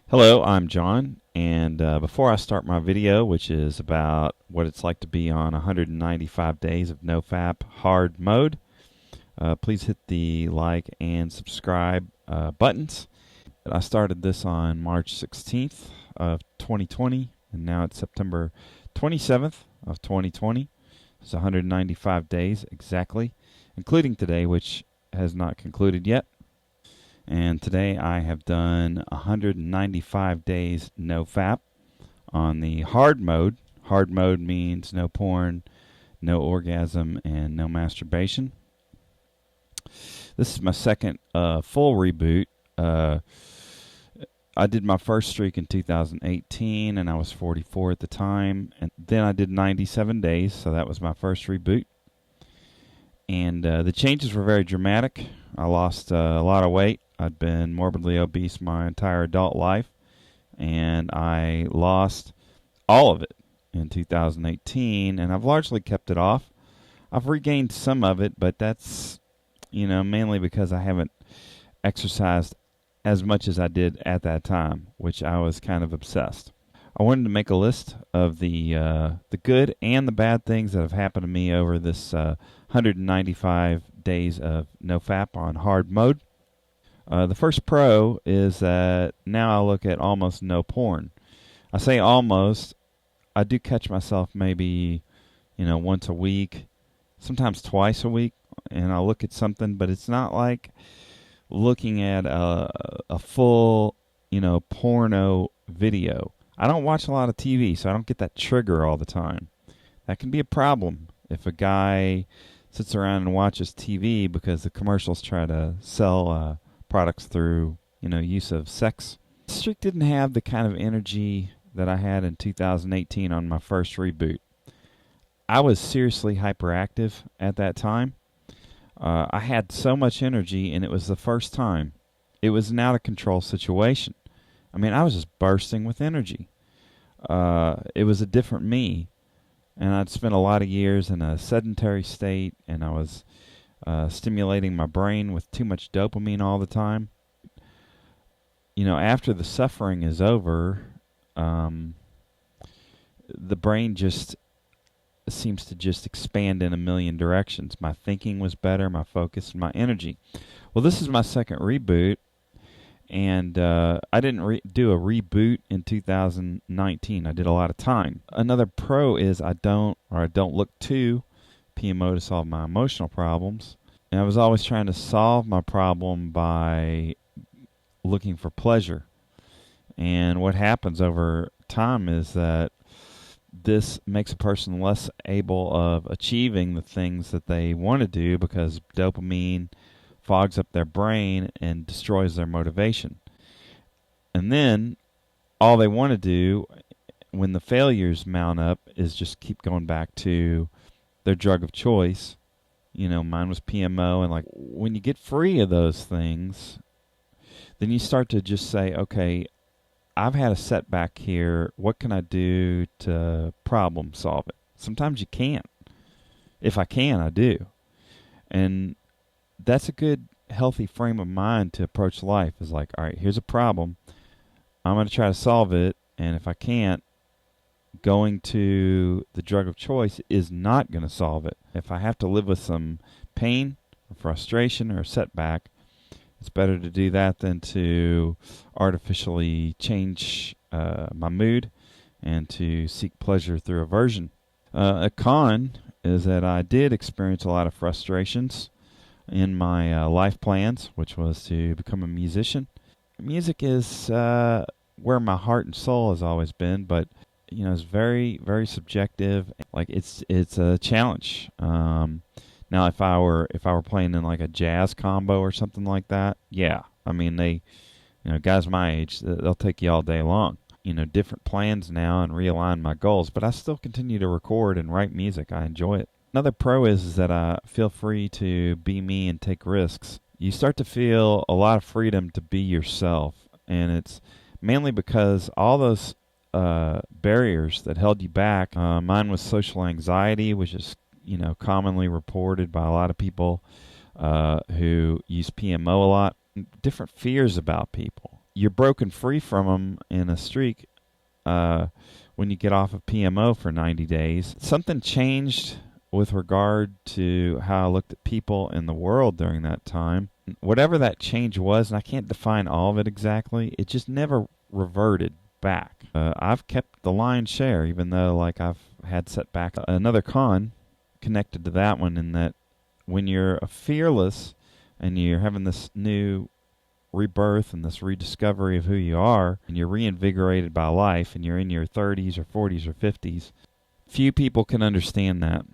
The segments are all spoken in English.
Hello, I'm John, and before I start my video, which is about what it's like to be on 195 days of NoFap hard mode, please hit the like and subscribe buttons. I started this on March 16th of 2020, and now it's September 27th of 2020. It's 195 days exactly, including today, which has not concluded yet. And today I have done 195 days no FAP on the hard mode. Hard mode means no porn, no orgasm, and no masturbation. This is my second full reboot. I did my first streak in 2018, and I was 44 at the time. And then I did 97 days, so that was my first reboot. And the changes were very dramatic. I lost a lot of weight. I'd been morbidly obese my entire adult life, and I lost all of it in 2018, and I've largely kept it off. I've regained some of it, but that's, mainly because I haven't exercised as much as I did at that time, which I was kind of obsessed. I wanted to make a list of the good and the bad things that have happened to me over this 195 days of NoFap on hard mode. The first pro is that now I look at almost no porn. I say almost. I do catch myself maybe, once a week, sometimes twice a week, and I'll look at something, but it's not like looking at a full, porno video. I don't watch a lot of TV, so I don't get that trigger all the time. That can be a problem if a guy sits around and watches TV because the commercials try to sell products through, use of sex. This streak didn't have the kind of energy that I had in 2018 on my first reboot. I was seriously hyperactive at that time. I had so much energy, and it was the first time. It was an out-of-control situation. I mean, I was just bursting with energy. It was a different me, and I'd spent a lot of years in a sedentary state, and I was stimulating my brain with too much dopamine all the time. After the suffering is over, the brain just seems to just expand in a million directions. My thinking was better, my focus, and my energy. Well, this is my second reboot, and I didn't do a reboot in 2019. I did a lot of time. Another pro is I don't look to P.M.O to solve my emotional problems. And I was always trying to solve my problem by looking for pleasure. And what happens over time is that this makes a person less able of achieving the things that they want to do because dopamine fogs up their brain and destroys their motivation. And then all they want to do when the failures mount up is just keep going back to their drug of choice. Mine was P.M.O, and when you get free of those things, then you start to just say, okay, I've had a setback here. What can I do to problem solve it? Sometimes you can't. If I can, I do. And that's a good, healthy frame of mind to approach life. Is like, all right, here's a problem. I'm going to try to solve it, and if I can't, going to the drug of choice is not going to solve it. If I have to live with some pain or frustration or setback, it's better to do that than to artificially change my mood and to seek pleasure through aversion. A con is that I did experience a lot of frustrations in my life plans, which was to become a musician. Music is where my heart and soul has always been, but it's very, very subjective. It's a challenge. Now, if I were playing in a jazz combo or something like that, yeah. I mean, they, guys my age, they'll take you all day long. Different plans now and realign my goals, but I still continue to record and write music. I enjoy it. Another pro is that I feel free to be me and take risks. You start to feel a lot of freedom to be yourself, and it's mainly because all those barriers that held you back. Mine was social anxiety, which is commonly reported by a lot of people who use P.M.O a lot. Different fears about people. you're broken free from them in a streak when you get off of P.M.O. for 90 days. Something changed with regard to how I looked at people in the world during that time. Whatever that change was, and I can't define all of it exactly, it just never reverted back. I've kept the lion's share, even though like I've had setback. Another con connected to that one, in that when you're fearless and you're having this new rebirth and this rediscovery of who you are, and you're reinvigorated by life, and you're in your 30s or 40s or 50s, few people can understand that,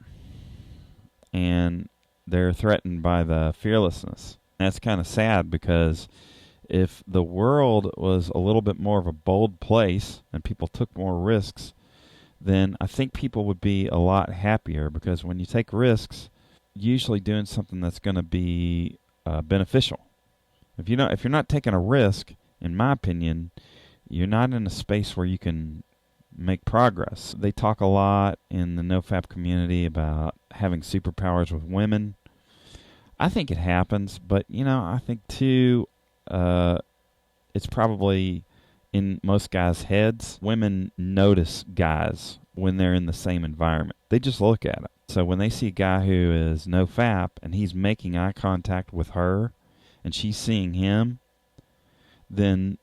and they're threatened by the fearlessness. That's kind of sad, because if the world was a little bit more of a bold place and people took more risks, then I think people would be a lot happier, because when you take risks, usually doing something that's going to be beneficial. If you're not taking a risk, in my opinion, you're not in a space where you can make progress. They talk a lot in the nofap community about having superpowers with women. I think it happens, but I think too, it's probably in most guys' heads. Women notice guys when they're in the same environment. They just look at it. So when they see a guy who is nofap and he's making eye contact with her, and she's seeing him, then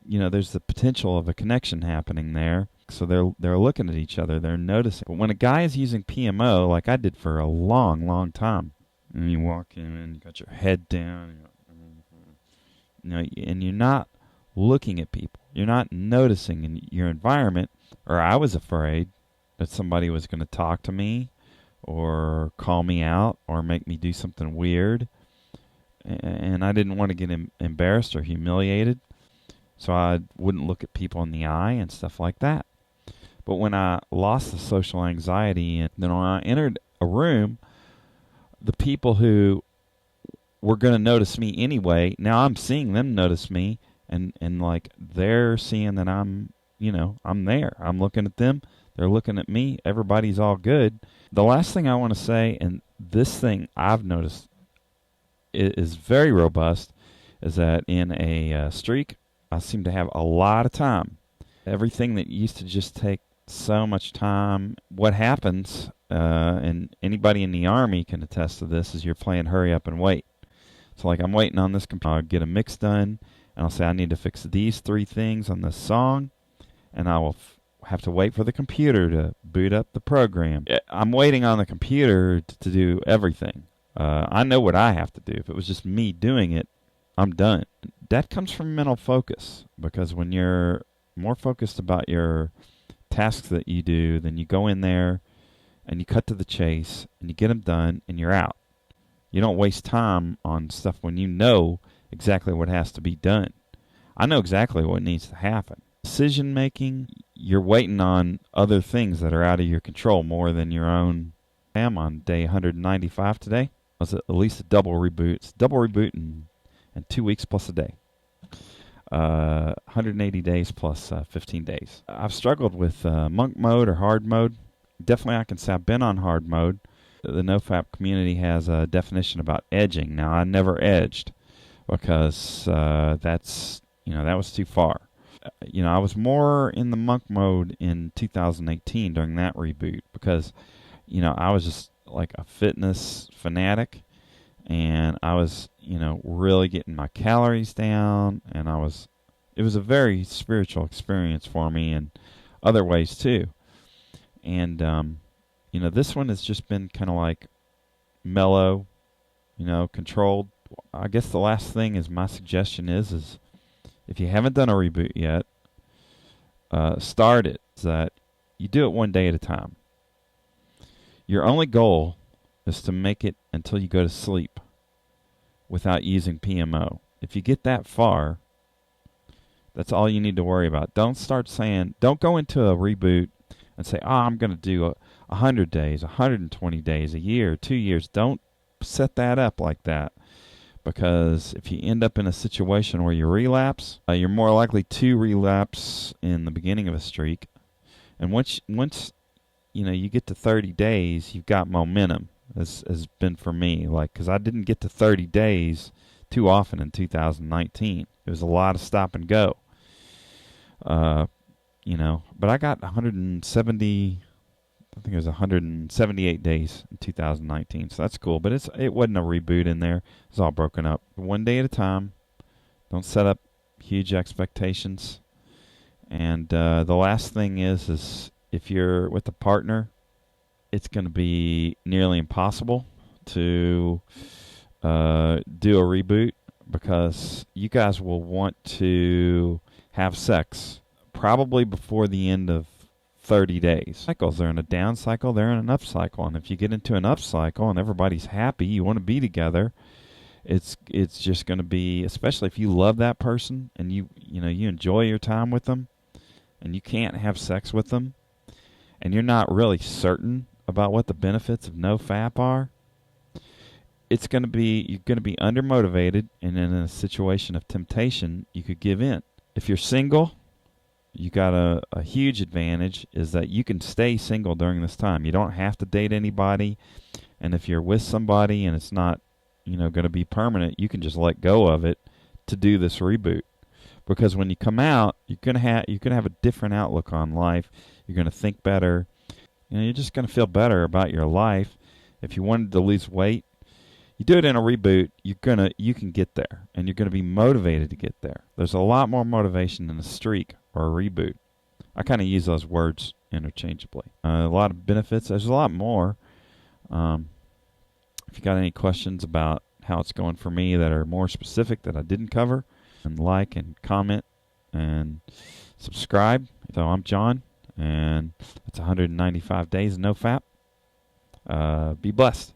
there's the potential of a connection happening there. So they're looking at each other, they're noticing. But when a guy is using P.M.O., like I did for a long, long time, and you walk in and you got your head down, and you're not looking at people, you're not noticing in your environment. Or I was afraid that somebody was going to talk to me, or call me out, or make me do something weird. And I didn't want to get embarrassed or humiliated, so I wouldn't look at people in the eye and stuff like that. But when I lost the social anxiety, and then when I entered a room, the people who were going to notice me anyway, now I'm seeing them notice me, and like they're seeing that I'm there. I'm looking at them, they're looking at me, everybody's all good. The last thing I want to say, and this thing I've noticed is very robust, is that in a streak, I seem to have a lot of time. Everything that used to just take so much time, what happens, and anybody in the Army can attest to this, is you're playing hurry up and wait. So like I'm waiting on this computer, I'll get a mix done, and I'll say I need to fix these 3 things on this song, and I will have to wait for the computer to boot up the program. I'm waiting on the computer to do everything. I know what I have to do. If it was just me doing it, I'm done. That comes from mental focus, because when you're more focused about your tasks that you do, then you go in there and you cut to the chase and you get them done and you're out. You don't waste time on stuff when you know exactly what has to be done. I know exactly what needs to happen. Decision making, you're waiting on other things that are out of your control more than your own. I'm on day 195 today. Was at least a double reboot. It's double reboot in 2 weeks plus a day. 180 days plus 15 days. I've struggled with monk mode or hard mode. Definitely I can say I've been on hard mode. The nofap community has a definition about edging. Now, I never edged, because that was too far. I was more in the monk mode in 2018 during that reboot, because I was just like a fitness fanatic, and I was really getting my calories down, and it was a very spiritual experience for me in other ways too. And this one has just been kind of like mellow, controlled. I guess the last thing is my suggestion is if you haven't done a reboot yet, start it. That you do it one day at a time. Your only goal is to make it until you go to sleep without using P.M.O. If you get that far, that's all you need to worry about. Don't go into a reboot and say, I'm going to do 100 days, 120 days, a year, 2 years. Don't set that up like that, because if you end up in a situation where you relapse, you're more likely to relapse in the beginning of a streak. And once you get to 30 days, you've got momentum, as been for me. Because I didn't get to 30 days too often in 2019. It was a lot of stop and go. But I got 170. I think it was 178 days in 2019, so that's cool. But it wasn't a reboot in there. It's all broken up, one day at a time. Don't set up huge expectations. And the last thing is if you're with a partner, it's going to be nearly impossible to do a reboot, because you guys will want to have sex probably before the end of 30 days. Cycles, they're in a down cycle, they're in an up cycle. And if you get into an up cycle and everybody's happy, you want to be together, it's just going to be, especially if you love that person and you enjoy your time with them, and you can't have sex with them, and you're not really certain about what the benefits of no FAP are, you're going to be undermotivated, and in a situation of temptation, you could give in. If you're single, you got a huge advantage, is that you can stay single during this time. You don't have to date anybody, and if you're with somebody and it's not, going to be permanent, you can just let go of it to do this reboot. Because when you come out, you're gonna have a different outlook on life. You're gonna think better. You're just gonna feel better about your life. If you wanted to lose weight, you do it in a reboot, you can get there, and you're gonna be motivated to get there. There's a lot more motivation in a streak or a reboot. I kind of use those words interchangeably. A lot of benefits. There's a lot more. If you got any questions about how it's going for me that are more specific that I didn't cover, and like and comment and subscribe. So I'm John, and it's 195 days of no FAP. Be blessed.